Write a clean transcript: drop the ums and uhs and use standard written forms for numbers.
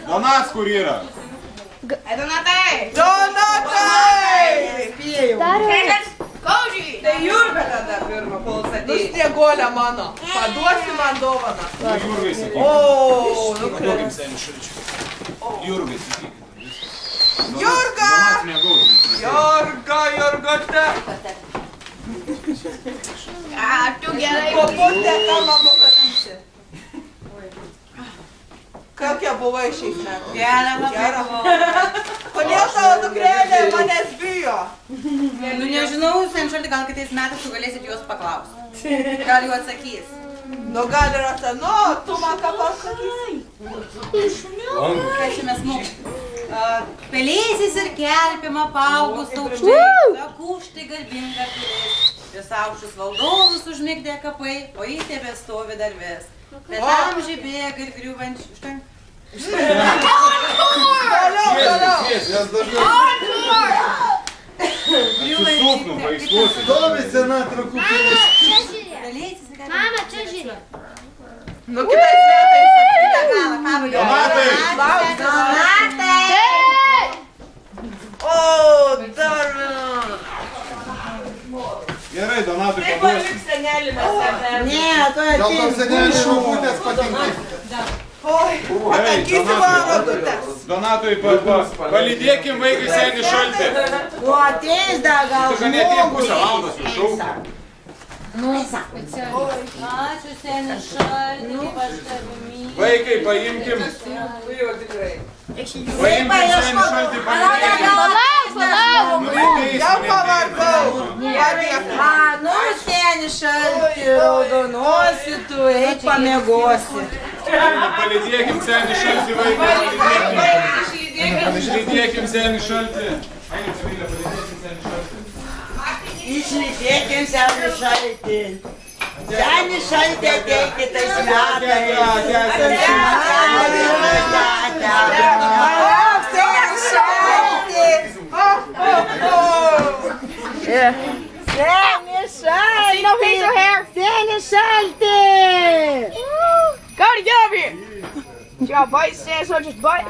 Donatas kur yra? Donatai! Kaužiai! Tai Jurga tada pirmą puls atėjo. Snieguolė mano. Paduosi man dovaną. Jurgai sakykit. O, Paduokim seniai šalčiui. Jurgai sakykit. Jurga! Donatas negaudžiai. Jurgute. Tu gerai. Koputė, ką man pasakysi? Kokia buvai šiais metais? Gera. Kodėl tavo dukrelė manęs bijo? Nu nežinau, senšalti, gal kitais metais tu galėsit juos paklausti. Gal jų atsakys. Nu gal ir nu, tu man ką pasakysi? Keičiamės mūsų. Pelėsis ir kelpima paaugus aukštai, lakūštai garbinga pilis. Vis aukštus valdovus užmigdė kapai, o jį tebestovi dar vis. Bet amžiai bėga ir griūvančių. Užtenka? Atsisūknu, vaiskuosi. Stovi sena trakų pilis. Mama, čia žiūrėk. Nu kitais metais Kitą galą, pabaigai. Donatai! Donatai! O, dar... Gerai, Donatui Kaip paduosi. paliks senelį mes ten? Ne, tu Gal tau ateisi. senelį šaukutės patinka? Oi, patankysi mano rotutės. Donatui palydėkim vaikui senį šaltį. Tu ateis dar gal Tu ganėtėjim pusę valandos jau šauk. Ačiū senis šaltį, aš tavimi. Vaikai, paimkim. Jau tikrai. Paimkim senį šaltį, palydėkim. Jau pavargau. Nu, seni šalti, raudonosi, tu eik pamiegosi. Palydėkim senį šaltį, vaikai. Išlydėkim senį šaltį. Einam, Kamilė, palydėkim senį šaltį. Išlydėkim seni šalti. Seni šalti ateik kitais metais. Seni šalti. Seni šalti. Seni šalti. Go to Gilby. Your voice says what just bite.